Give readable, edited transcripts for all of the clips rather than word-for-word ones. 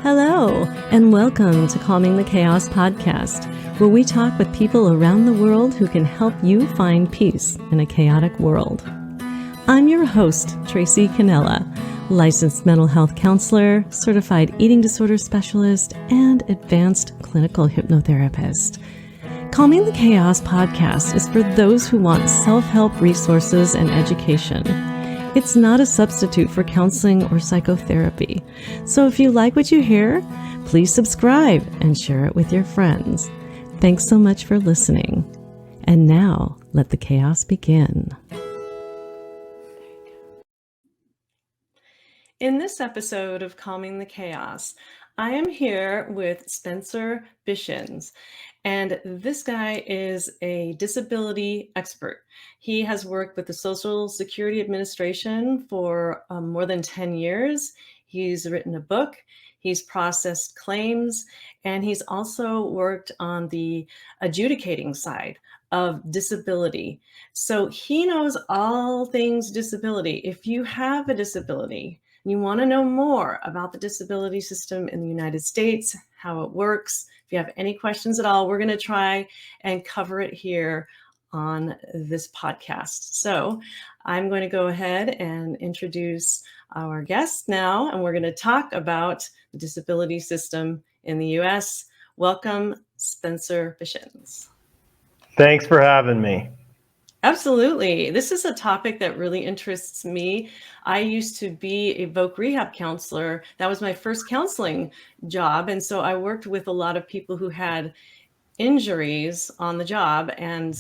Hello, and welcome to Calming the Chaos podcast, where we talk with people around the world who can help you find peace in a chaotic world. I'm your host, Tracy Canella, licensed mental health counselor, certified eating disorder specialist, and advanced clinical hypnotherapist. Calming the Chaos podcast is for those who want self-help resources and education. It's not a substitute for counseling or psychotherapy. So if you like what you hear, please subscribe and share it with your friends. Thanks so much for listening. And now, let the chaos begin. In this episode of Calming the Chaos, I am here with Spencer Bishins. And this guy is a disability expert. He has worked with the Social Security Administration for more than 10 years. He's written a book, he's processed claims, and he's also worked on the adjudicating side of disability. So he knows all things disability. If you have a disability, and you want to know more about the disability system in the United States, how it works, if you have any questions at all, we're going to try and cover it here on this podcast. So I'm going to go ahead and introduce our guest now, and we're going to talk about the disability system in the U.S. Welcome, Spencer Bishins. Thanks for having me. Absolutely. This is a topic that really interests me. I used to be a voc rehab counselor. That was my first counseling job. And so I worked with a lot of people who had injuries on the job, and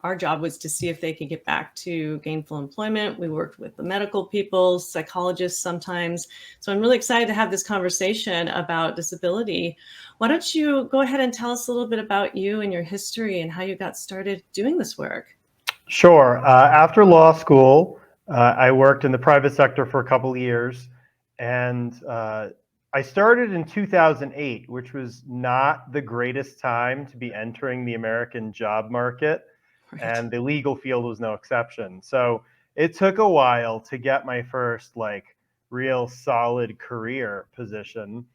our job was to see if they could get back to gainful employment. We worked with the medical people, psychologists sometimes. So I'm really excited to have this conversation about disability. Why don't you go ahead and tell us a little bit about you and your history and how you got started doing this work? Sure. After law school, I worked in the private sector for a couple of years, and I started in 2008, which was not the greatest time to be entering the American job market, Right. And the legal field was no exception. So it took a while to get my first real solid career position.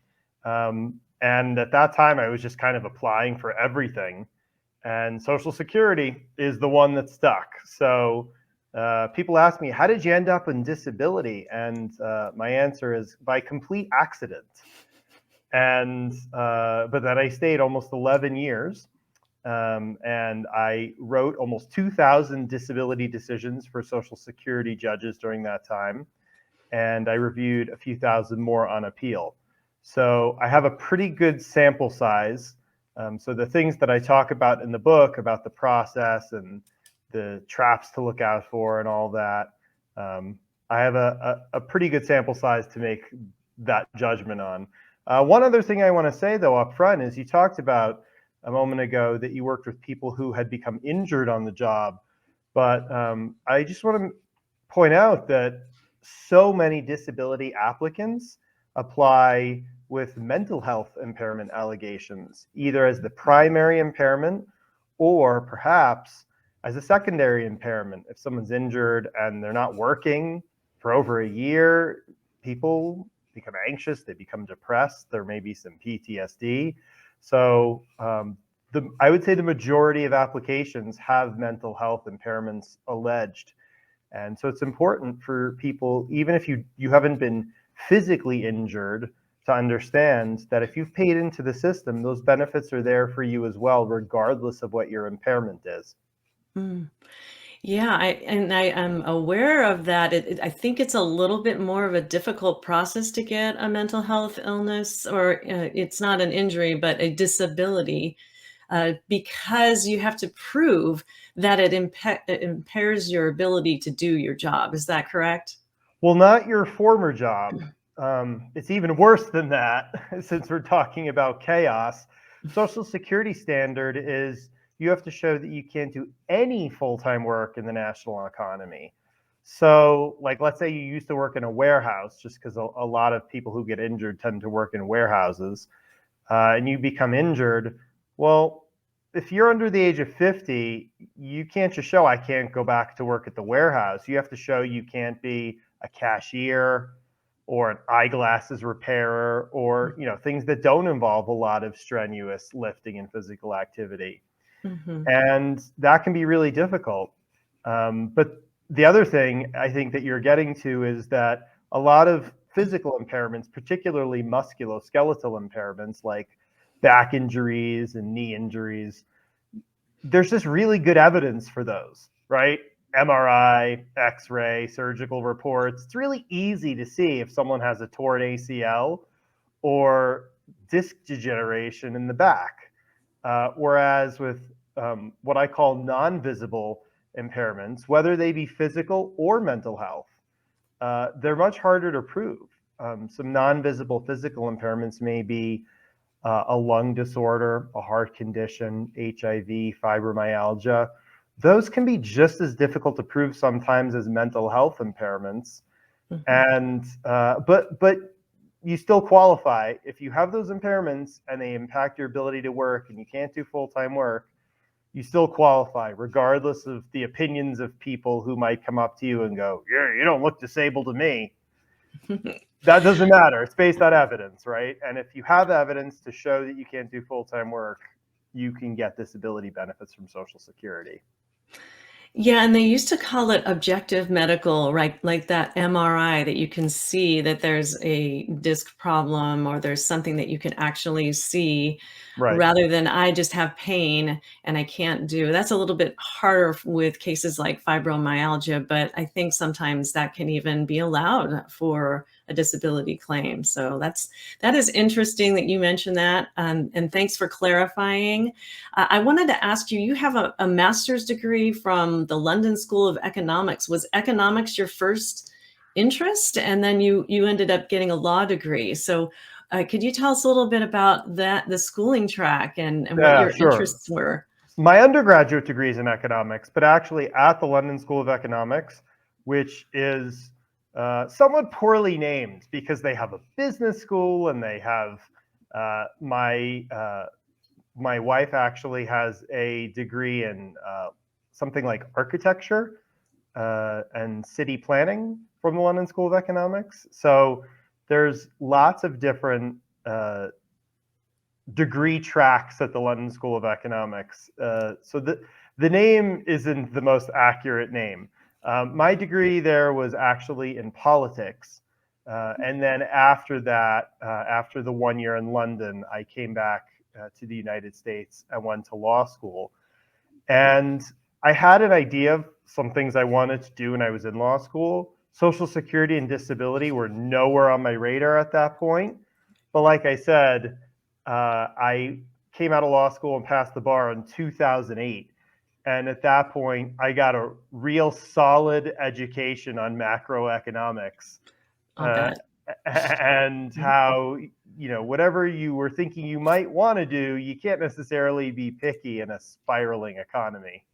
And at that time, I was just kind of applying for everything. And Social Security is the one that stuck. So people ask me, how did you end up in disability? And my answer is by complete accident. And but then I stayed almost 11 years. And I wrote almost 2,000 disability decisions for Social Security judges during that time. And I reviewed a few thousand more on appeal. So I have a pretty good sample size. So the things that I talk about in the book about the process and the traps to look out for and all that, I have a pretty good sample size to make that judgment on. One other thing I want to say, though, up front is you talked about a moment ago that you worked with people who had become injured on the job. But I just want to point out that so many disability applicants apply with mental health impairment allegations, either as the primary impairment or perhaps as a secondary impairment. If someone's injured and they're not working for over a year, people become anxious, they become depressed, there may be some PTSD. So I would say the majority of applications have mental health impairments alleged. And so it's important for people, even if you haven't been physically injured, to understand that if you've paid into the system, those benefits are there for you as well, regardless of what your impairment is. Mm. Yeah, I am aware of that. I think it's a little bit more of a difficult process to get a mental health illness, or it's not an injury, but a disability, because you have to prove that it impairs your ability to do your job. Is that correct? Well, not your former job. It's even worse than that, since we're talking about chaos. Social Security standard is you have to show that you can't do any full-time work in the national economy. So, let's say you used to work in a warehouse, just because a lot of people who get injured tend to work in warehouses, and you become injured. Well, if you're under the age of 50, you can't just show I can't go back to work at the warehouse. You have to show you can't be a cashier, or an eyeglasses repairer, or things that don't involve a lot of strenuous lifting and physical activity. Mm-hmm. And that can be really difficult. But the other thing I think that you're getting to is that a lot of physical impairments, particularly musculoskeletal impairments like back injuries and knee injuries, there's just really good evidence for those, right? MRI, X-ray, surgical reports. It's really easy to see if someone has a torn ACL or disc degeneration in the back. Whereas with what I call non-visible impairments, whether they be physical or mental health, they're much harder to prove. Some non-visible physical impairments may be a lung disorder, a heart condition, HIV, fibromyalgia. Those can be just as difficult to prove sometimes as mental health impairments. Mm-hmm. And but you still qualify if you have those impairments and they impact your ability to work and you can't do full-time work. You still qualify, regardless of the opinions of people who might come up to you and go, "Yeah, you don't look disabled to me." That doesn't matter. It's based on evidence, right? And if you have evidence to show that you can't do full-time work, you can get disability benefits from Social Security. Yeah, and they used to call it objective medical, right? Like that MRI that you can see that there's a disc problem or there's something that you can actually see, Right. rather than I just have pain and I can't do. That's a little bit harder with cases like fibromyalgia, but I think sometimes that can even be allowed for a disability claim. So that is interesting that you mentioned that, and thanks for clarifying. I wanted to ask you, you have a master's degree from the London School of Economics. Was economics your first interest? And then you ended up getting a law degree. So could you tell us a little bit about the schooling track and what your Sure. interests were? My undergraduate degree is in economics, but actually at the London School of Economics, which is somewhat poorly named because they have a business school and they have my wife actually has a degree in something like architecture and city planning from the London School of Economics. So there's lots of different degree tracks at the London School of Economics. So the name isn't the most accurate name. My degree there was actually in politics. And then after that, after the 1 year in London, I came back to the United States and went to law school. And I had an idea of some things I wanted to do when I was in law school. Social Security and disability were nowhere on my radar at that point. But like I said, I came out of law school and passed the bar in 2008. And at that point, I got a real solid education on macroeconomics. And how, whatever you were thinking you might want to do, you can't necessarily be picky in a spiraling economy.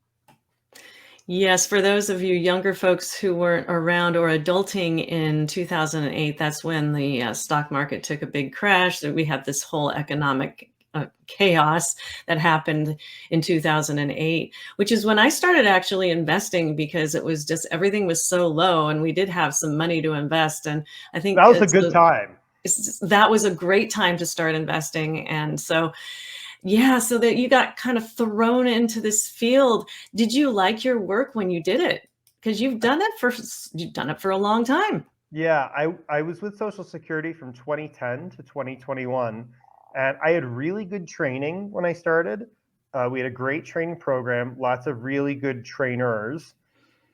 Yes, for those of you younger folks who weren't around or adulting in 2008, that's when the stock market took a big crash. So we had this whole economic chaos that happened in 2008, which is when I started actually investing, because it was just everything was so low and we did have some money to invest. And I think that was a good time. That was a great time to start investing. And so yeah, so that you got kind of thrown into this field. Did you like your work when you did it? Because you've done it for a long time. Yeah, I was with Social Security from 2010 to 2021, and I had really good training when I started. We had a great training program, lots of really good trainers,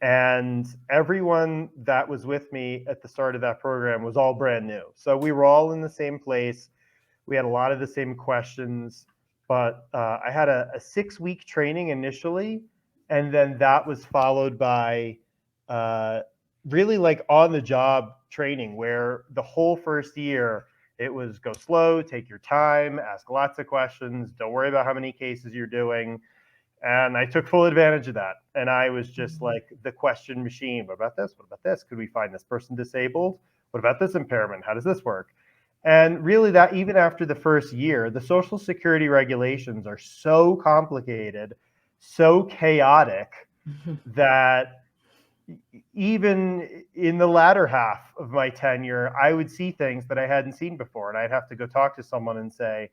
and everyone that was with me at the start of that program was all brand new. So we were all in the same place. We had a lot of the same questions. But I had a 6-week training initially, and then that was followed by really like on-the-job training, where the whole first year it was go slow, take your time, ask lots of questions, don't worry about how many cases you're doing. And I took full advantage of that. And I was just like the question machine. What about this? What about this? Could we find this person disabled? What about this impairment? How does this work? And really, that even after the first year, the Social Security regulations are so complicated, so chaotic, that even in the latter half of my tenure, I would see things that I hadn't seen before, and I'd have to go talk to someone and say,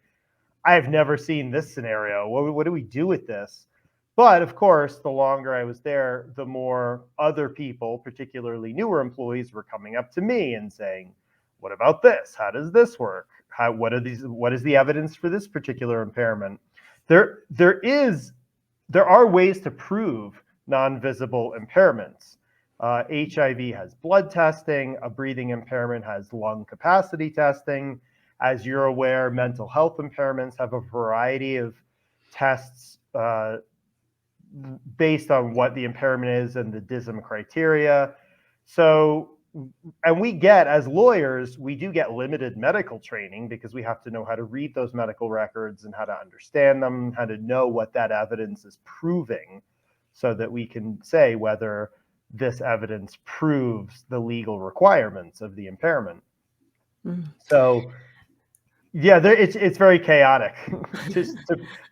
I've never seen this scenario. What do we do with this? But of course, the longer I was there, the more other people, particularly newer employees, were coming up to me and saying, what about this? How does this work? What is the evidence for this particular impairment? There are ways to prove non-visible impairments. HIV has blood testing, a breathing impairment has lung capacity testing. As you're aware, mental health impairments have a variety of tests based on what the impairment is and the DISM criteria. So, and we get, as lawyers, we do get limited medical training because we have to know how to read those medical records and how to understand them, how to know what that evidence is proving so that we can say whether this evidence proves the legal requirements of the impairment. So, yeah, it's very chaotic. Just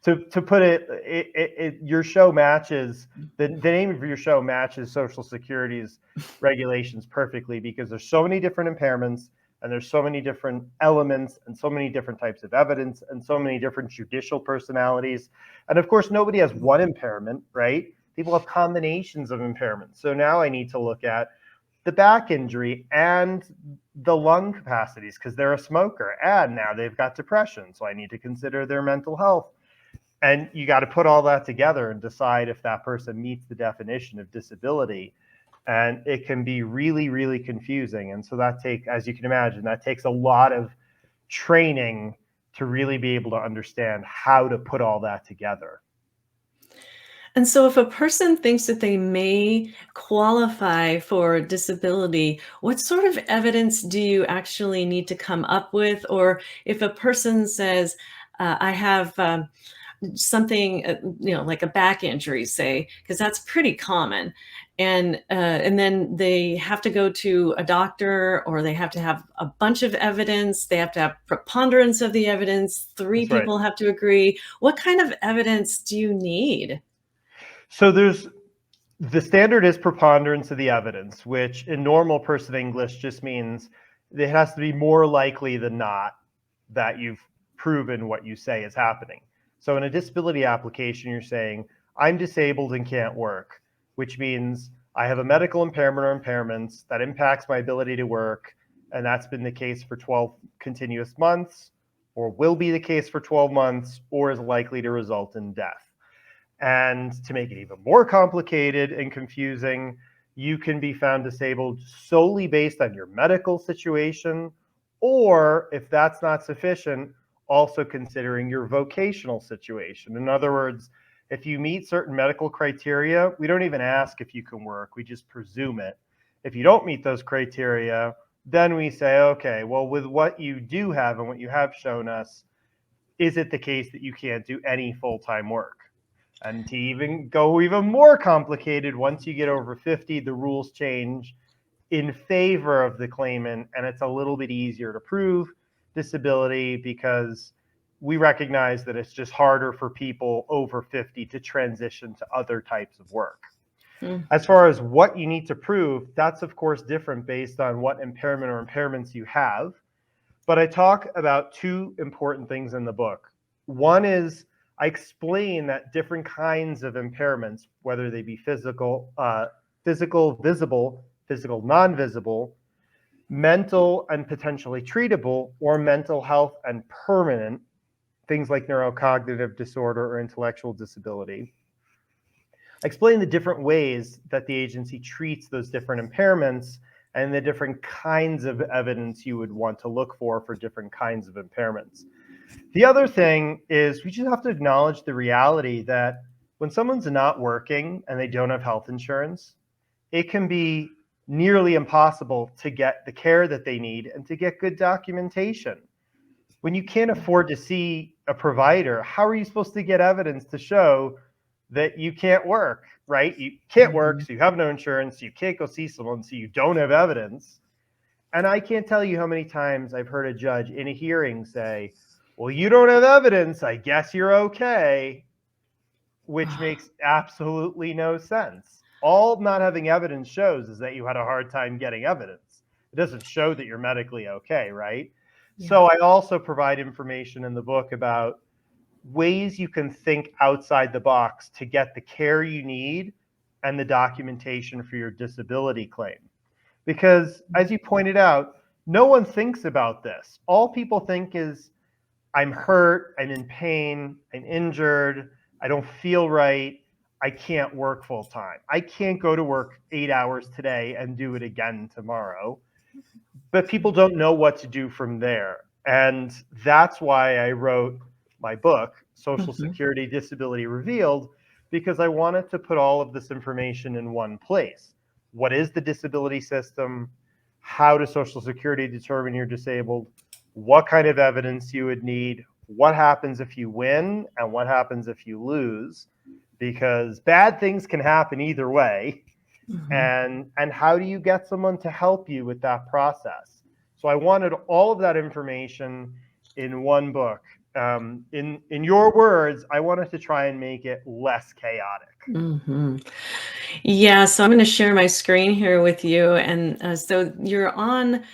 to put it, your show matches the name of your show matches Social Security's regulations perfectly because there's so many different impairments and there's so many different elements and so many different types of evidence and so many different judicial personalities. And of course, nobody has one impairment, right? People have combinations of impairments. So now I need to look at the back injury and the lung capacities because they're a smoker, and now they've got depression, so I need to consider their mental health. And you got to put all that together and decide if that person meets the definition of disability. And it can be really, really confusing. And so as you can imagine, that takes a lot of training to really be able to understand how to put all that together. And so if a person thinks that they may qualify for disability, what sort of evidence do you actually need to come up with? Or if a person says, I have something, like a back injury, say, because that's pretty common. And then they have to go to a doctor, or they have to have a bunch of evidence. They have to have preponderance of the evidence. Three That's right. people have to agree. What kind of evidence do you need? So the standard is preponderance of the evidence, which in normal person English just means it has to be more likely than not that you've proven what you say is happening. So in a disability application, you're saying, I'm disabled and can't work, which means I have a medical impairment or impairments that impacts my ability to work, and that's been the case for 12 continuous months, or will be the case for 12 months, or is likely to result in death. And to make it even more complicated and confusing, you can be found disabled solely based on your medical situation, or if that's not sufficient, also considering your vocational situation. In other words, if you meet certain medical criteria, we don't even ask if you can work, we just presume it. If you don't meet those criteria, then we say, okay, well, with what you do have and what you have shown us, is it the case that you can't do any full-time work? And to even go even more complicated, once you get over 50, the rules change in favor of the claimant, and it's a little bit easier to prove disability because we recognize that it's just harder for people over 50 to transition to other types of work. As far as what you need to prove, that's of course different based on what impairment or impairments you have. But I talk about two important things in the book. One is I explain that different kinds of impairments, whether they be physical, visible, physical, non-visible, mental and potentially treatable, or mental health and permanent, things like neurocognitive disorder or intellectual disability. I explain the different ways that the agency treats those different impairments and the different kinds of evidence you would want to look for different kinds of impairments. The other thing is we just have to acknowledge the reality that when someone's not working and they don't have health insurance, it can be nearly impossible to get the care that they need and to get good documentation. When you can't afford to see a provider, how are you supposed to get evidence to show that you can't work, right? You can't work, so you have no insurance, so you can't go see someone, so you don't have evidence. And I can't tell you how many times I've heard a judge in a hearing say, well, you don't have evidence, I guess you're okay, which makes absolutely no sense. All not having evidence shows is that you had a hard time getting evidence. It doesn't show that you're medically okay, right? Yeah. So I also provide information in the book about ways you can think outside the box to get the care you need and the documentation for your disability claim. Because as you pointed out, no one thinks about this. All people think is, I'm hurt, I'm in pain, I'm injured, I don't feel right, I can't work full time. I can't go to work 8 hours today and do it again tomorrow. But people don't know what to do from there. And that's why I wrote my book, Social Security Disability Revealed, because I wanted to put all of this information in one place. What is the disability system? How does Social Security determine you're disabled? What kind of evidence you would need? What happens if you win? And what happens if you lose? Because bad things can happen either way. And how do you get someone to help you with that process? So I wanted all of that information in one book. In your words, I wanted to try and make it less chaotic. Yeah, so I'm going to share my screen here with you. And so you're on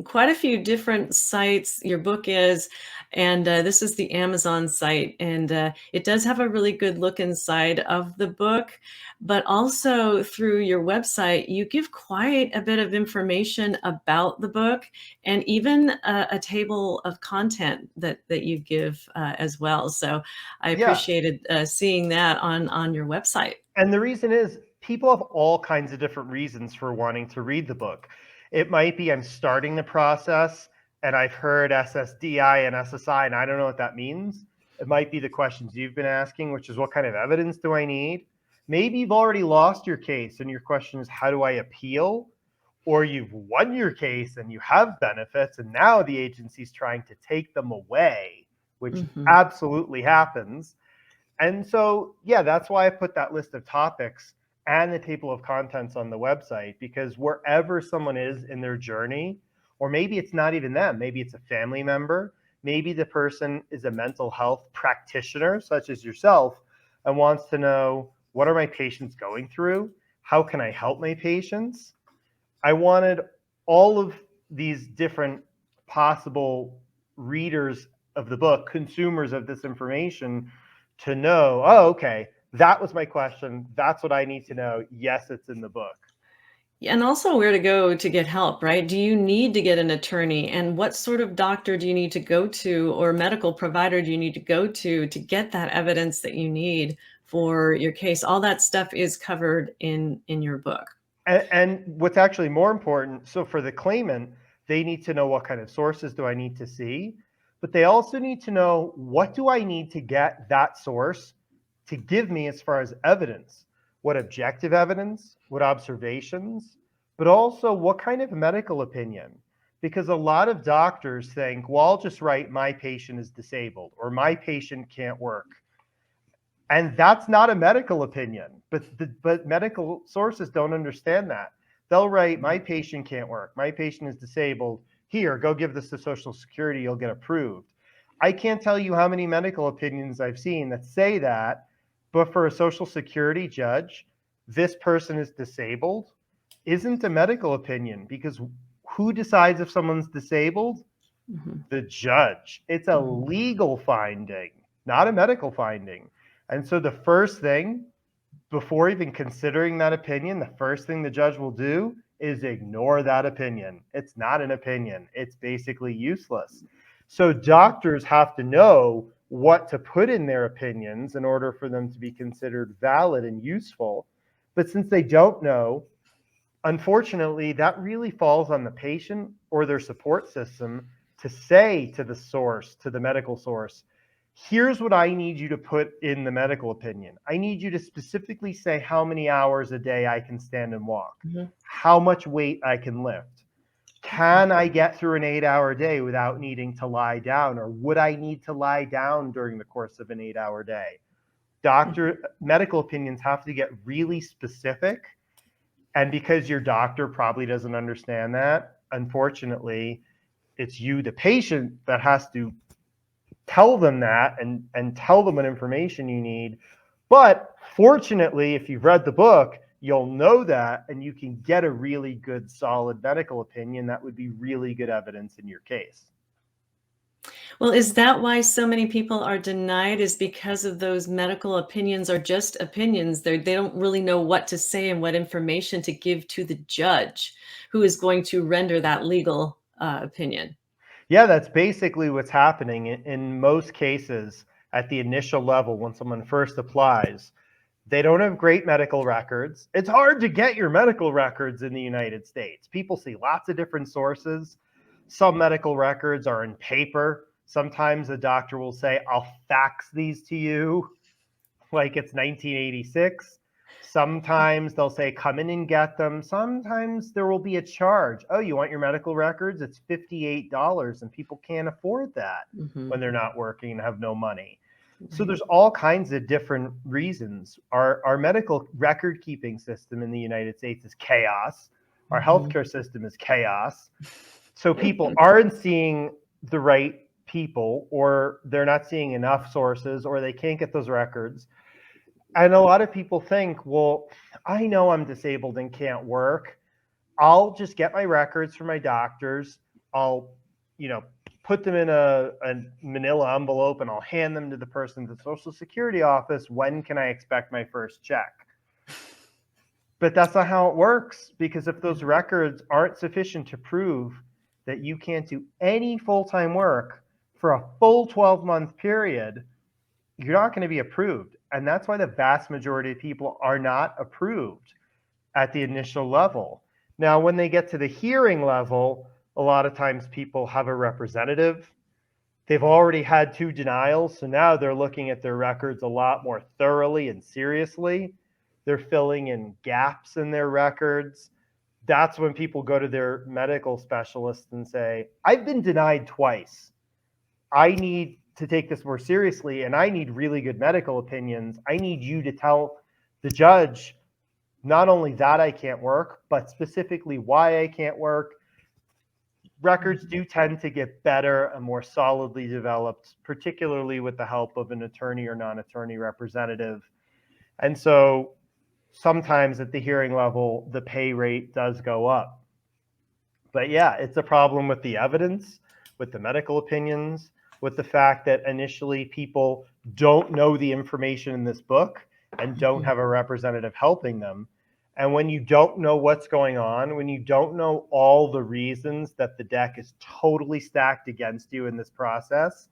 quite a few different sites. Your book is, and this is the Amazon site, and it does have a really good look inside of the book, but also through your website, you give quite a bit of information about the book, and even a table of content that you give as well. So I appreciated seeing that on your website. And the reason is, people have all kinds of different reasons for wanting to read the book. It might be, I'm starting the process and I've heard SSDI and SSI and I don't know what that means. It might be the questions you've been asking, which is, what kind of evidence do I need? Maybe you've already lost your case and your question is, how do I appeal? Or you've won your case and you have benefits and now the agency's trying to take them away, which absolutely happens. And so, yeah, that's why I put that list of topics and the table of contents on the website, because wherever someone is in their journey, or maybe it's not even them, maybe it's a family member, maybe the person is a mental health practitioner, such as yourself, and wants to know, what are my patients going through? How can I help my patients? I wanted all of these different possible readers of the book, consumers of this information, to know, oh, okay, that was my question. That's what I need to know. Yes, it's in the book. And also where to go to get help, right? Do you need to get an attorney? And what sort of doctor do you need to go to, or medical provider do you need to go to get that evidence that you need for your case? All that stuff is covered in your book. And what's actually more important, so for the claimant, they need to know, what kind of sources do I need to see? But they also need to know, what do I need to get that source to give me as far as evidence? What objective evidence, what observations, but also what kind of medical opinion? Because a lot of doctors think, well, I'll just write, my patient is disabled, or my patient can't work. And that's not a medical opinion, but medical sources don't understand that. They'll write, my patient can't work, my patient is disabled, here, go give this to Social Security, you'll get approved. I can't tell you how many medical opinions I've seen that say that, but for a Social Security judge, this person is disabled isn't a medical opinion, because who decides if someone's disabled? The judge. It's a legal finding, not a medical finding. And so the first thing, before even considering that opinion, the first thing the judge will do is ignore that opinion. It's not an opinion. It's basically useless. So doctors have to know what to put in their opinions in order for them to be considered valid and useful. But since they don't know, unfortunately, that really falls on the patient or their support system to say to the source, to the medical source, here's what I need you to put in the medical opinion. I need you to specifically say how many hours a day I can stand and walk, how much weight I can lift. Can I get through an 8-hour day without needing to lie down, or would I need to lie down during the course of an 8-hour day? Medical opinions have to get really specific. And because your doctor probably doesn't understand that, unfortunately, it's you, the patient, that has to tell them that and tell them what information you need. But fortunately, if you've read the book, you'll know that, and you can get a really good, solid medical opinion that would be really good evidence in your case. Well, is that why so many people are denied, is because of those medical opinions are just opinions? They don't really know what to say and what information to give to the judge who is going to render that legal opinion. Yeah, that's basically what's happening in most cases at the initial level when someone first applies. They don't have great medical records. It's hard to get your medical records in the United States. People see lots of different sources. Some medical records are in paper. Sometimes a doctor will say, I'll fax these to you like it's 1986. Sometimes they'll say, come in and get them. Sometimes there will be a charge. Oh, you want your medical records? It's $58, and people can't afford that when they're not working and have no money. So there's all kinds of different reasons. Our medical record keeping system in the United States is chaos. Our healthcare system is chaos. So people aren't seeing the right people, or they're not seeing enough sources, or they can't get those records. And a lot of people think, well, I know I'm disabled and can't work. I'll just get my records from my doctors. I'll, put them in a manila envelope and I'll hand them to the person at the Social Security office. When can I expect my first check? But that's not how it works, because if those records aren't sufficient to prove that you can't do any full-time work for a full 12-month period, you're not going to be approved. And that's why the vast majority of people are not approved at the initial level. Now, when they get to the hearing level, a lot of times people have a representative. They've already had 2 denials, so now they're looking at their records a lot more thoroughly and seriously. They're filling in gaps in their records. That's when people go to their medical specialist and say, I've been denied twice. I need to take this more seriously, and I need really good medical opinions. I need you to tell the judge not only that I can't work, but specifically why I can't work. Records do tend to get better and more solidly developed, particularly with the help of an attorney or non-attorney representative. And so sometimes at the hearing level, the pay rate does go up. But yeah, it's a problem with the evidence, with the medical opinions, with the fact that initially people don't know the information in this book and don't have a representative helping them. And when you don't know what's going on, when you don't know all the reasons that the deck is totally stacked against you in this process,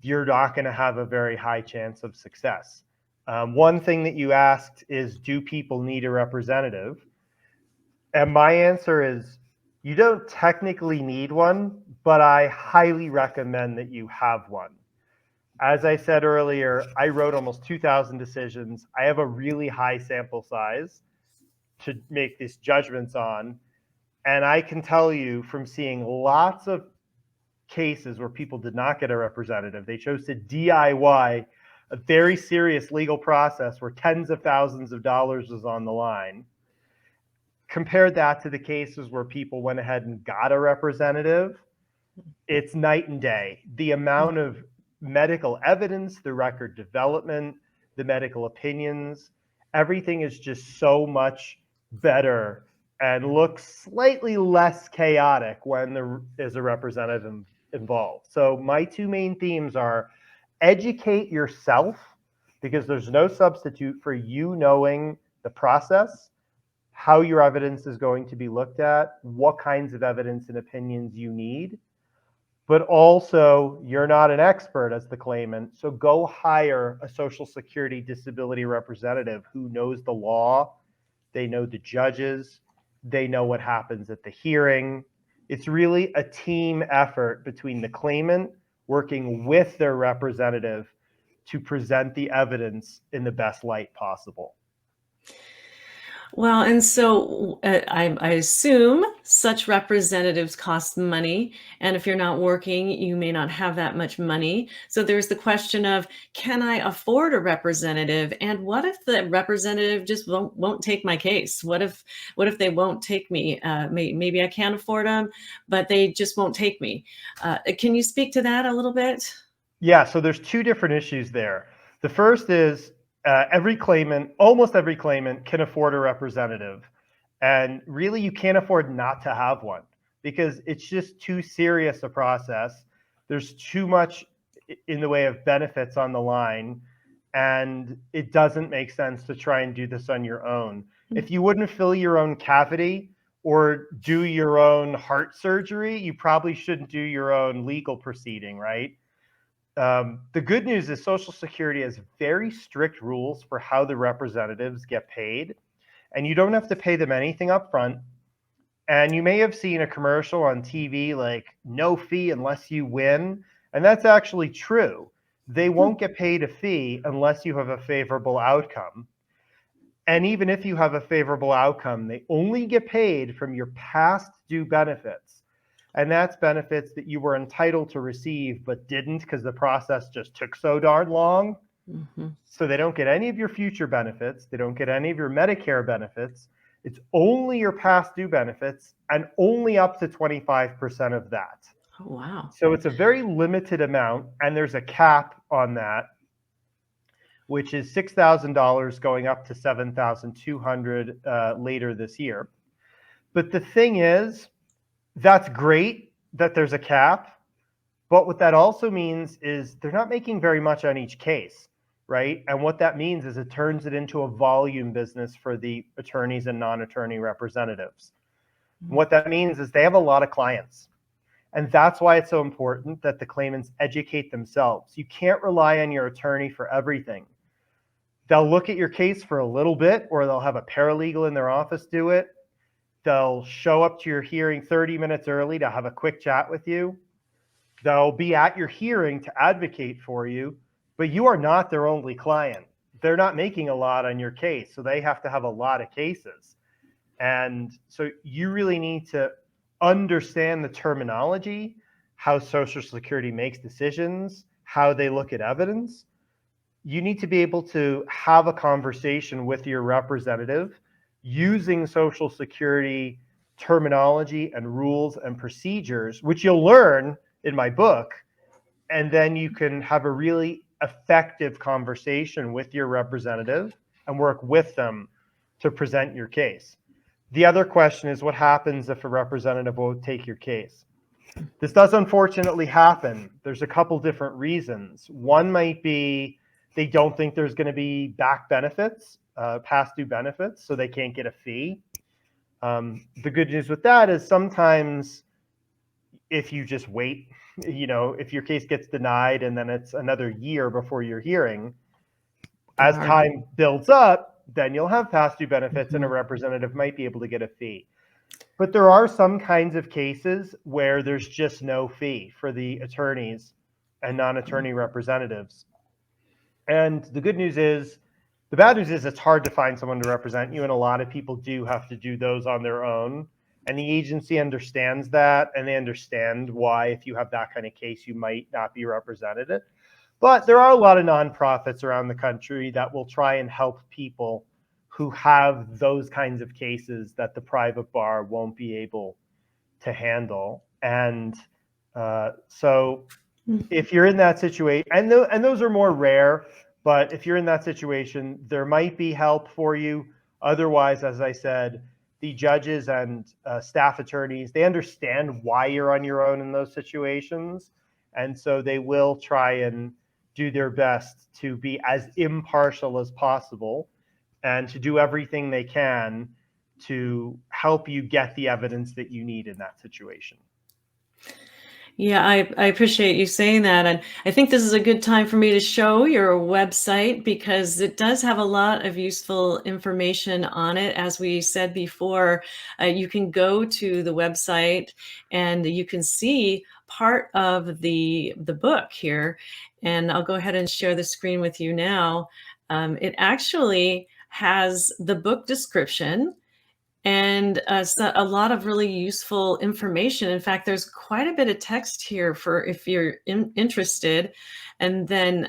you're not going to have a very high chance of success. One thing that you asked is, do people need a representative? And my answer is, you don't technically need one, but I highly recommend that you have one. As I said earlier, I wrote almost 2,000 decisions. I have a really high sample size to make these judgments on. And I can tell you from seeing lots of cases where people did not get a representative, they chose to DIY a very serious legal process where tens of thousands of dollars was on the line. Compare that to the cases where people went ahead and got a representative. It's night and day. The amount of medical evidence, the record development, the medical opinions, everything is just so much better and looks slightly less chaotic when there is a representative involved. So my 2 main themes are educate yourself, because there's no substitute for you knowing the process, how your evidence is going to be looked at, what kinds of evidence and opinions you need. But also, you're not an expert as the claimant, so go hire a Social Security disability representative who knows the law, they know the judges, they know what happens at the hearing. It's really a team effort between the claimant working with their representative to present the evidence in the best light possible. Well, and so I assume such representatives cost money. And if you're not working, you may not have that much money. So there's the question of, can I afford a representative? And what if the representative just won't take my case? What if they won't take me? Maybe I can't afford them, but they just won't take me. Can you speak to that a little bit? Yeah, so there's 2 different issues there. The first is, almost every claimant can afford a representative. And really, you can't afford not to have one because it's just too serious a process. There's too much in the way of benefits on the line, and it doesn't make sense to try and do this on your own. If you wouldn't fill your own cavity or do your own heart surgery, you probably shouldn't do your own legal proceeding, right? The good news is Social Security has very strict rules for how the representatives get paid, and you don't have to pay them anything up front. And you may have seen a commercial on TV like no fee unless you win, and that's actually true. They won't get paid a fee unless you have a favorable outcome. And even if you have a favorable outcome, they only get paid from your past due benefits. And that's benefits that you were entitled to receive but didn't because the process just took so darn long. So they don't get any of your future benefits. They don't get any of your Medicare benefits. It's only your past due benefits and only up to 25% of that. Oh, wow. So it's a very limited amount, and there's a cap on that, which is $6,000 going up to $7,200 later this year. But the thing is, that's great that there's a cap, but what that also means is they're not making very much on each case, right? And what that means is it turns it into a volume business for the attorneys and non-attorney representatives. What that means is they have a lot of clients. And that's why it's so important that the claimants educate themselves. You can't rely on your attorney for everything. They'll look at your case for a little bit, or they'll have a paralegal in their office do it. They'll show up to your hearing 30 minutes early to have a quick chat with you. They'll be at your hearing to advocate for you, but you are not their only client. They're not making a lot on your case, so they have to have a lot of cases. And so you really need to understand the terminology, how Social Security makes decisions, how they look at evidence. You need to be able to have a conversation with your representative using Social Security terminology and rules and procedures, which you'll learn in my book. And then you can have a really effective conversation with your representative and work with them to present your case. The other question is, what happens if a representative won't take your case? This does unfortunately happen. There's a couple different reasons. One might be they don't think there's going to be back benefits, past due benefits, so they can't get a fee. The good news with that is sometimes if you just wait, if your case gets denied and then it's another year before your hearing, as time builds up, then you'll have past due benefits and a representative might be able to get a fee. But there are some kinds of cases where there's just no fee for the attorneys and non-attorney representatives. And the bad news is it's hard to find someone to represent you, and a lot of people do have to do those on their own. And the agency understands that, and they understand why if you have that kind of case, you might not be represented. But there are a lot of nonprofits around the country that will try and help people who have those kinds of cases that the private bar won't be able to handle. And so if you're in that situation, and those are more rare, but if you're in that situation, there might be help for you. Otherwise, as I said, the judges and staff attorneys, they understand why you're on your own in those situations. And so they will try and do their best to be as impartial as possible and to do everything they can to help you get the evidence that you need in that situation. Yeah, I appreciate you saying that. And I think this is a good time for me to show your website because it does have a lot of useful information on it. As we said before, you can go to the website and you can see part of the book here. And I'll go ahead and share the screen with you now. It actually has the book description and so a lot of really useful information. In fact, there's quite a bit of text here for if you're interested. And then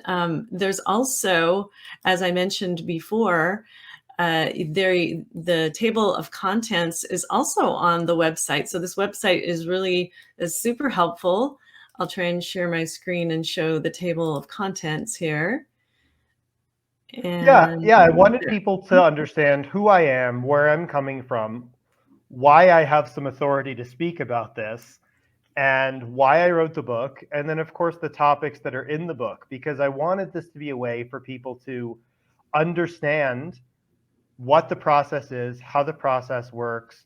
there's also, as I mentioned before, the table of contents is also on the website. So this website is super helpful. I'll try and share my screen and show the table of contents here. And I wanted people to understand who I am, where I'm coming from, why I have some authority to speak about this, and why I wrote the book, and then of course the topics that are in the book, because I wanted this to be a way for people to understand what the process is, how the process works,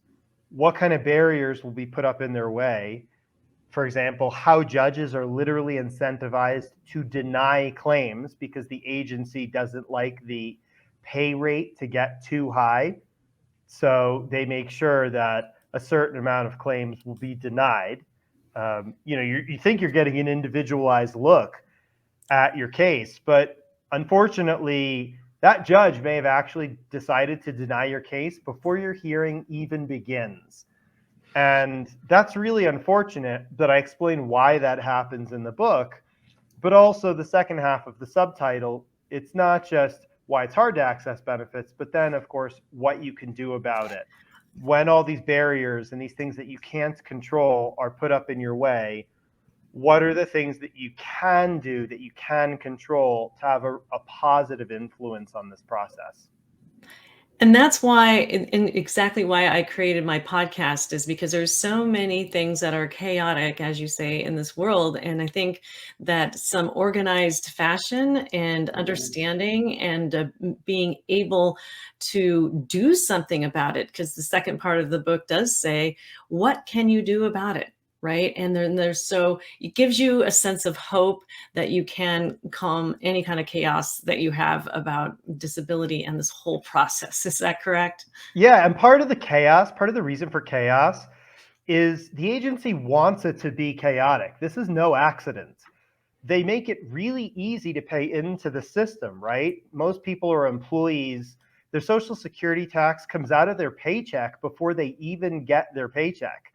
what kind of barriers will be put up in their way. For example, how judges are literally incentivized to deny claims because the agency doesn't like the pay rate to get too high. So they make sure that a certain amount of claims will be denied. You think you're getting an individualized look at your case, but unfortunately, that judge may have actually decided to deny your case before your hearing even begins. And that's really unfortunate, that I explain why that happens in the book, but also the second half of the subtitle, it's not just why it's hard to access benefits, but then of course, what you can do about it. When all these barriers and these things that you can't control are put up in your way, what are the things that you can do, that you can control to have a positive influence on this process? And that's why, and exactly why I created my podcast, is because there's so many things that are chaotic, as you say, in this world. And I think that some organized fashion and understanding and being able to do something about it, because the second part of the book does say, what can you do about it? Right. And then it gives you a sense of hope that you can calm any kind of chaos that you have about disability and this whole process. Is that correct? Yeah, and part of the reason for chaos is the agency wants it to be chaotic. This is no accident. They make it really easy to pay into the system, right? Most people are employees. Their Social Security tax comes out of their paycheck before they even get their paycheck.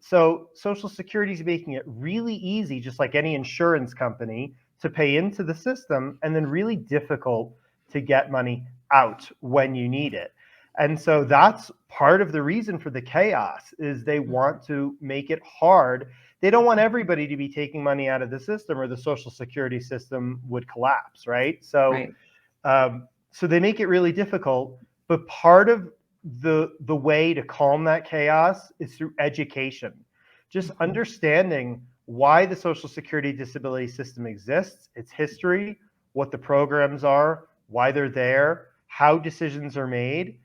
So Social Security is making it really easy, just like any insurance company, to pay into the system, and then really difficult to get money out when you need it. And so that's part of the reason for the chaos, is they want to make it hard. They don't want everybody to be taking money out of the system, or the Social Security system would collapse, right? So Right. so they make it really difficult, but part of the way to calm that chaos is through education. Just understanding why the Social Security disability system exists, its history, what the programs are, why they're there, how decisions are made,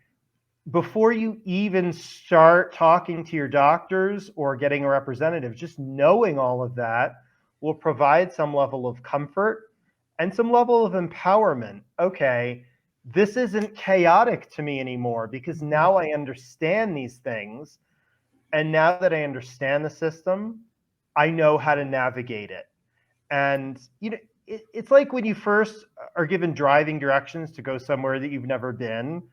before you even start talking to your doctors or getting a representative. Just knowing all of that will provide some level of comfort and some level of empowerment. Okay, this isn't chaotic to me anymore, because now I understand these things. And now that I understand the system, I know how to navigate it. And it's like when you first are given driving directions to go somewhere that you've never been.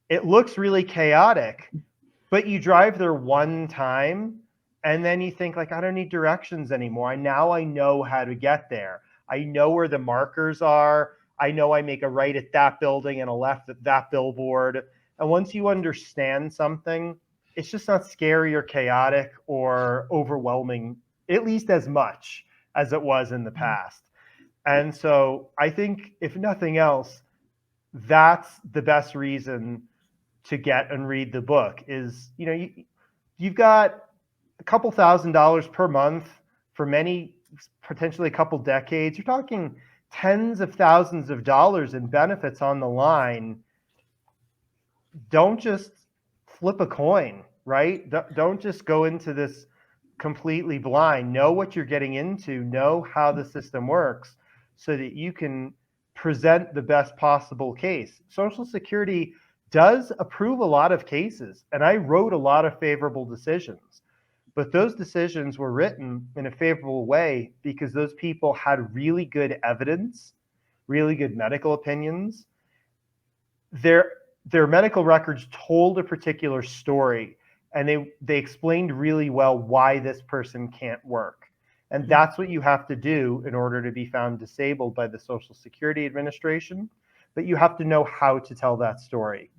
It looks really chaotic, but you drive there one time and then you think, like, I don't need directions anymore. Now I know how to get there. I know where the markers are. I know I make a right at that building and a left at that billboard. And once you understand something, it's just not scary or chaotic or overwhelming, at least as much as it was in the past. And so I think, if nothing else, that's the best reason to get and read the book. Is, you've got a couple $1,000s per month for many, potentially a couple decades. You're talking tens of thousands of dollars in benefits on the line. Don't just flip a coin, right? Don't just go into this completely blind. Know what you're getting into, know how the system works, so that you can present the best possible case. Social Security does approve a lot of cases, and I wrote a lot of favorable decisions. But those decisions were written in a favorable way because those people had really good evidence, really good medical opinions. Their medical records told a particular story, and they explained really well why this person can't work. And that's what you have to do in order to be found disabled by the Social Security Administration. But you have to know how to tell that story.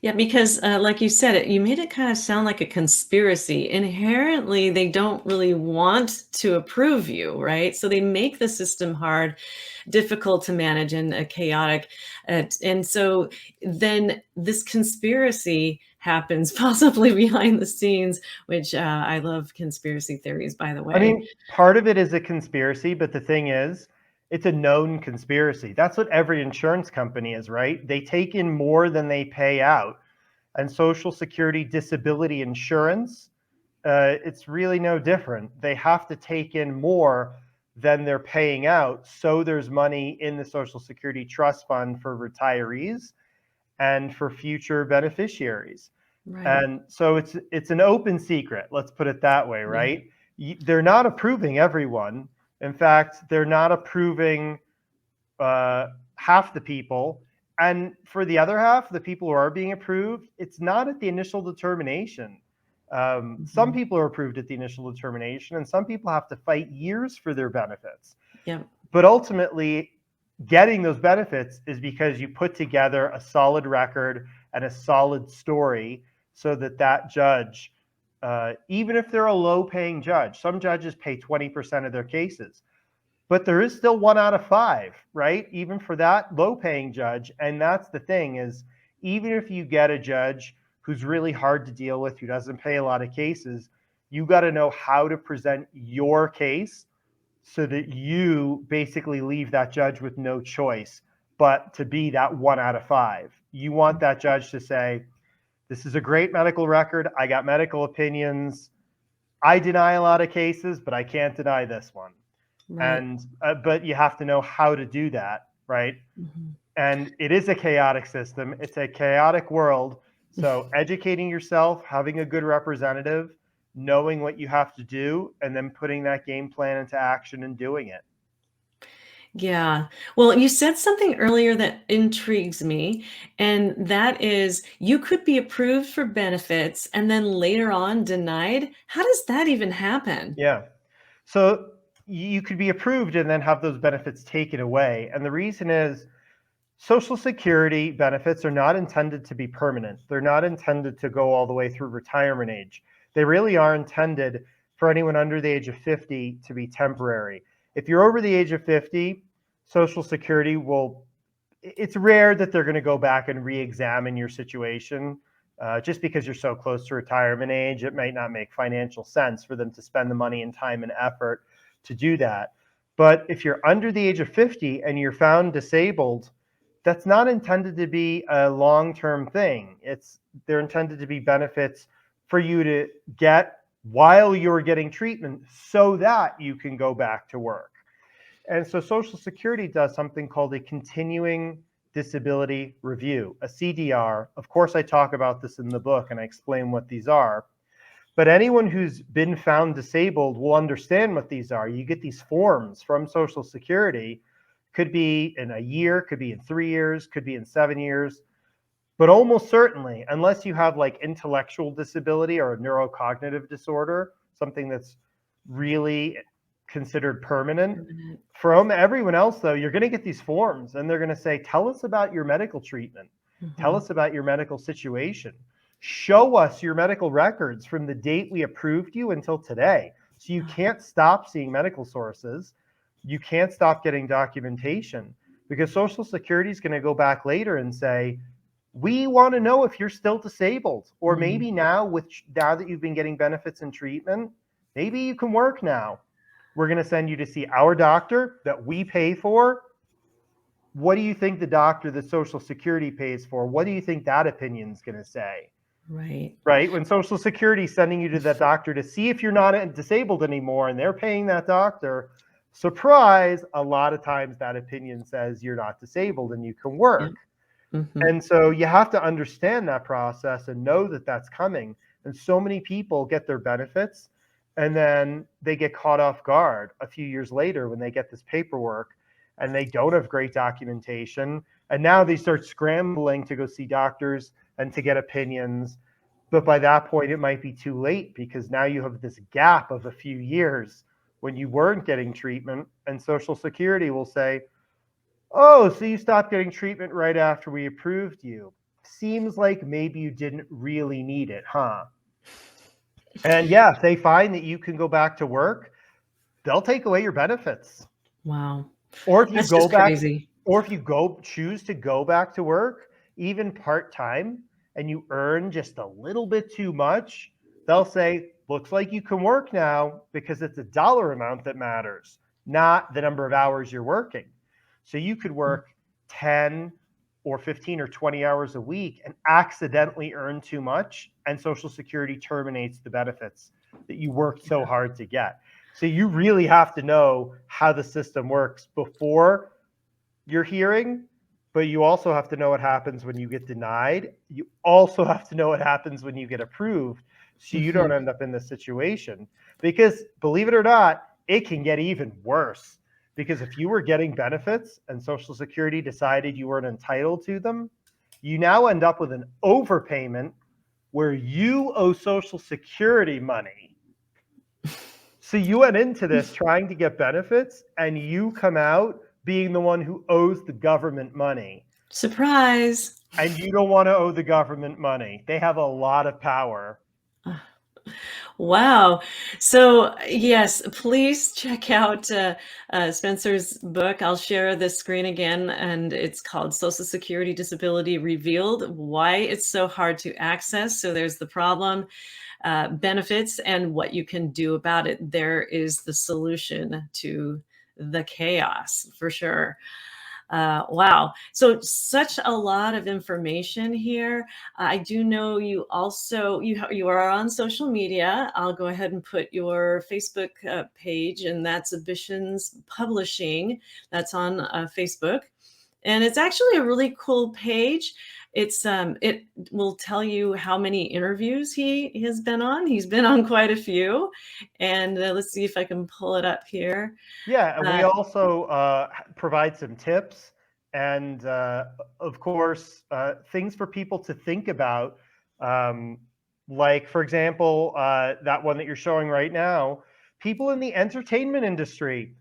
Yeah, because like you said, you made it kind of sound like a conspiracy. Inherently, they don't really want to approve you, right? So they make the system hard, difficult to manage, and chaotic. And so then this conspiracy happens possibly behind the scenes, which I love conspiracy theories, by the I way. mean, part of it is a conspiracy, but the thing is, it's a known conspiracy. That's what every insurance company is, right? They take in more than they pay out. And Social Security disability insurance, it's really no different. They have to take in more than they're paying out. So there's money in the Social Security Trust Fund for retirees and for future beneficiaries. Right. And so it's an open secret, let's put it that way, Yeah. right? They're not approving everyone. In fact, they're not approving half the people. And for the other half, the people who are being approved, it's not at the initial determination. Some Mhm. people are approved at the initial determination, and some people have to fight years for their benefits. Yep. But ultimately, getting those benefits is because you put together a solid record and a solid story so that that judge, even if they're a low paying judge, some judges pay 20% of their cases, but there is still 1 out of 5, right? Even for that low paying judge. And that's the thing is, even if you get a judge who's really hard to deal with, who doesn't pay a lot of cases, you got to know how to present your case so that you basically leave that judge with no choice but to be that 1 out of 5. You want that judge to say, this is a great medical record. I got medical opinions. I deny a lot of cases, but I can't deny this one. Right. And but you have to know how to do that, right? Mhm. And it is a chaotic system. It's a chaotic world. So educating yourself, having a good representative, knowing what you have to do, and then putting that game plan into action and doing it. Yeah. Well, you said something earlier that intrigues me, and that is you could be approved for benefits and then later on denied. How does that even happen? Yeah. So you could be approved and then have those benefits taken away. And the reason is Social Security benefits are not intended to be permanent. They're not intended to go all the way through retirement age. They really are intended for anyone under the age of 50 to be temporary. If you're over the age of 50, Social Security will, it's rare that they're going to go back and re-examine your situation. Just because you're so close to retirement age, it might not make financial sense for them to spend the money and time and effort to do that. But if you're under the age of 50 and you're found disabled, that's not intended to be a long-term thing. They're intended to be benefits for you to get while you're getting treatment so that you can go back to work. And so Social Security does something called a continuing disability review, a CDR. Of course, I talk about this in the book and I explain what these are. But anyone who's been found disabled will understand what these are. You get these forms from Social Security, could be in a year, could be in 3 years, could be in 7 years. But almost certainly, unless you have like intellectual disability or a neurocognitive disorder, something that's really considered permanent, Permanent. from everyone else, though, you're going to get these forms and they're going to say, tell us about your medical treatment. Tell Mhm. us about your medical situation. Show us your medical records from the date we approved you until today. So you can't stop seeing medical sources. You can't stop getting documentation because Social Security is going to go back later and say, we want to know if you're still disabled, or Mhm. maybe now that you've been getting benefits and treatment, maybe you can work now. We're going to send you to see our doctor that we pay for. What do you think the doctor that Social Security pays for, what do you think that opinion is going to say? Right. Right? When Social Security is sending you to that doctor to see if you're not disabled anymore and they're paying that doctor, surprise, a lot of times that opinion says you're not disabled and you can Yep. work. Mhm. And so you have to understand that process and know that that's coming. And so many people get their benefits and then they get caught off guard a few years later when they get this paperwork and they don't have great documentation. And now they start scrambling to go see doctors and to get opinions. But by that point, it might be too late because now you have this gap of a few years when you weren't getting treatment. And Social Security will say, oh, so you stopped getting treatment right after we approved you. seems like maybe you didn't really need it, huh? And yeah, if they find that you can go back to work, they'll take away your benefits. Wow. Or if you That's go just back, crazy. or if you choose to go back to work, even part-time, and you earn just a little bit too much, they'll say, looks like you can work now, because it's a dollar amount that matters, not the number of hours you're working. So you could work 10 or 15 or 20 hours a week and accidentally earn too much, and Social Security terminates the benefits that you worked so hard to get. So you really have to know how the system works before your hearing, but you also have to know what happens when you get denied. You also have to know what happens when you get approved, so you don't end up in this situation. Because believe it or not, it can get even worse. Because if you were getting benefits and Social Security decided you weren't entitled to them, you now end up with an overpayment where you owe Social Security money. So you went into this trying to get benefits, and you come out being the one who owes the government money. Surprise. And you don't want to owe the government money. They have a lot of power. Wow. So, yes, please check out Spencer's book. I'll share the screen again, and it's called Social Security Disability Revealed: Why It's So Hard to Access. So there's the problem, benefits, and what you can do about it. There is the solution to the chaos, for sure. Wow. So such a lot of information here. I do know you also, you are on social media. I'll go ahead and put your Facebook page, and that's Bishins Publishing. That's on Facebook. And it's actually a really cool page. It will tell you how many interviews he has been on. He's been on quite a few. And let's see if I can pull it up here. Yeah, and we also provide some tips and, of course, things for people to think about. Like, for example, that one that you're showing right now, people in the entertainment industry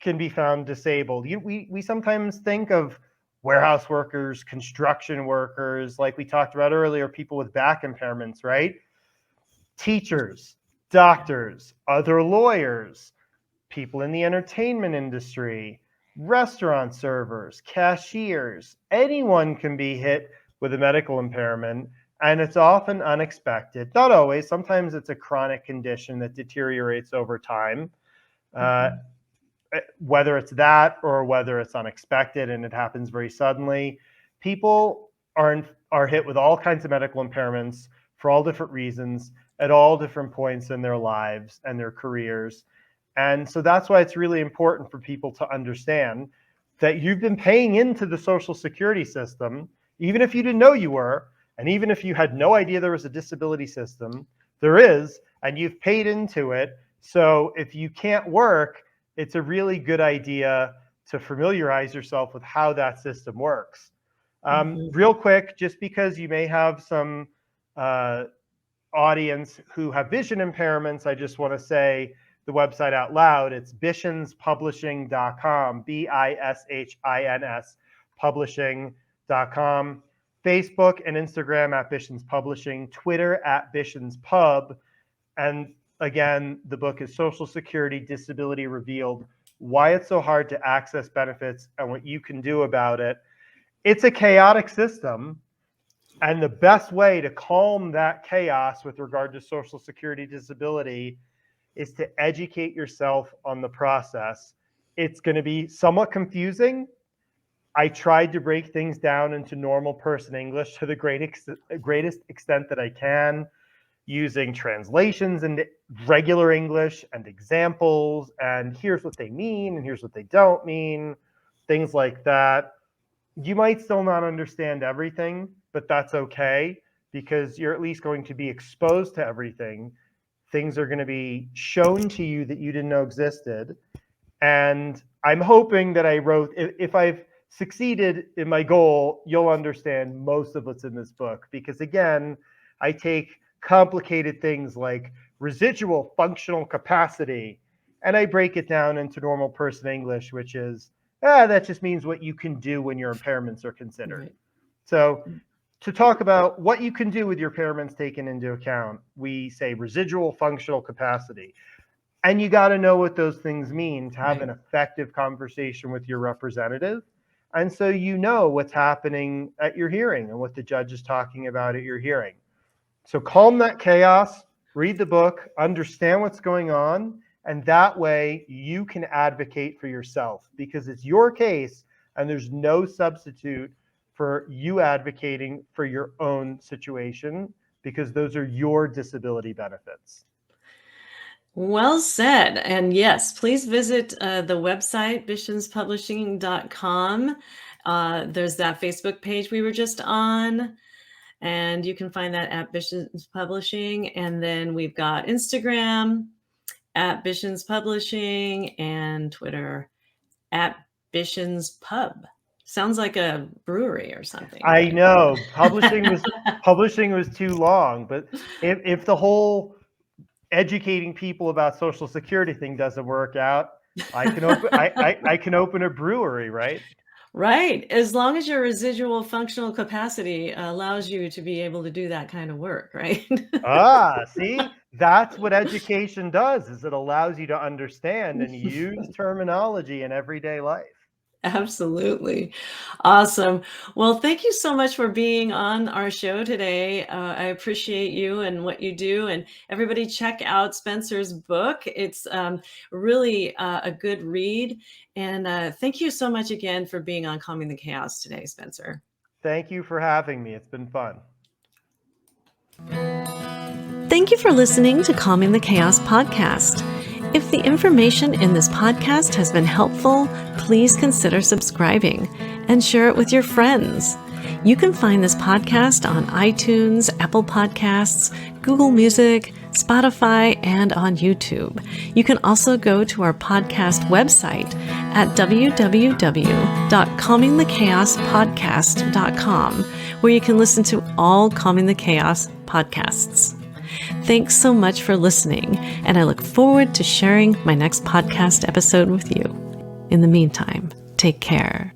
can be found disabled. We sometimes think of warehouse workers, construction workers, like we talked about earlier, people with back impairments, right? Teachers, doctors, other lawyers, people in the entertainment industry, restaurant servers, cashiers, anyone can be hit with a medical impairment, and it's often unexpected. Not always. Sometimes it's a chronic condition that deteriorates over time. Whether it's that or whether it's unexpected and it happens very suddenly, people are hit with all kinds of medical impairments for all different reasons at all different points in their lives and their careers. And so that's why it's really important for people to understand that you've been paying into the Social Security system, even if you didn't know you were, and even if you had no idea there was a disability system, there is, and you've paid into it. So if you can't work, it's a really good idea to familiarize yourself with how that system works. Real quick, just because you may have some audience who have vision impairments, I just want to say the website out loud. It's bishinspublishing.com, BISHINS publishing.com. Facebook and Instagram at Bishins Publishing, Twitter at Bishins Pub. And again, the book is Social Security Disability Revealed: Why It's So Hard to Access Benefits and What You Can Do About It. It's a chaotic system, and the best way to calm that chaos with regard to Social Security disability is to educate yourself on the process. It's going to be somewhat confusing. I tried to break things down into normal person English to the greatest extent that I can, using translations and regular English and examples, and here's what they mean and here's what they don't mean, things like that. You might still not understand everything, but that's okay, because you're at least going to be exposed to everything. Things are going to be shown to you that you didn't know existed. And I'm hoping that if I've succeeded in my goal, you'll understand most of what's in this book, because again, I take complicated things like residual functional capacity and I break it down into normal person English, which is, that just means what you can do when your impairments are considered. Right. So to talk about what you can do with your impairments taken into account, we say residual functional capacity. And you got to know what those things mean to have an effective conversation with your representative. And so you know what's happening at your hearing and what the judge is talking about at your hearing. So calm that chaos, read the book, understand what's going on, and that way you can advocate for yourself because it's your case and there's no substitute for you advocating for your own situation because those are your disability benefits. Well said. And yes, please visit the website, bishinspublishing.com. There's that Facebook page we were just on, and you can find that at Bishins Publishing. And then we've got Instagram at Bishins Publishing and Twitter at Bishins Pub. Sounds like a brewery or something. I know publishing was too long, but if the whole educating people about Social Security thing doesn't work out, I can open a brewery, right? Right. As long as your residual functional capacity allows you to be able to do that kind of work, right? See, that's what education does, is it allows you to understand and use terminology in everyday life. Absolutely. Awesome. Well, thank you so much for being on our show today. I appreciate you and what you do. And everybody check out Spencer's book. It's really a good read. And thank you so much again for being on Calming the Chaos today, Spencer. Thank you for having me. It's been fun. Thank you for listening to Calming the Chaos podcast. If the information in this podcast has been helpful, please consider subscribing and share it with your friends. You can find this podcast on iTunes, Apple Podcasts, Google Music, Spotify, and on YouTube. You can also go to our podcast website at www.calmingthechaospodcast.com, where you can listen to all Calming the Chaos podcasts. Thanks so much for listening, and I look forward to sharing my next podcast episode with you. In the meantime, take care.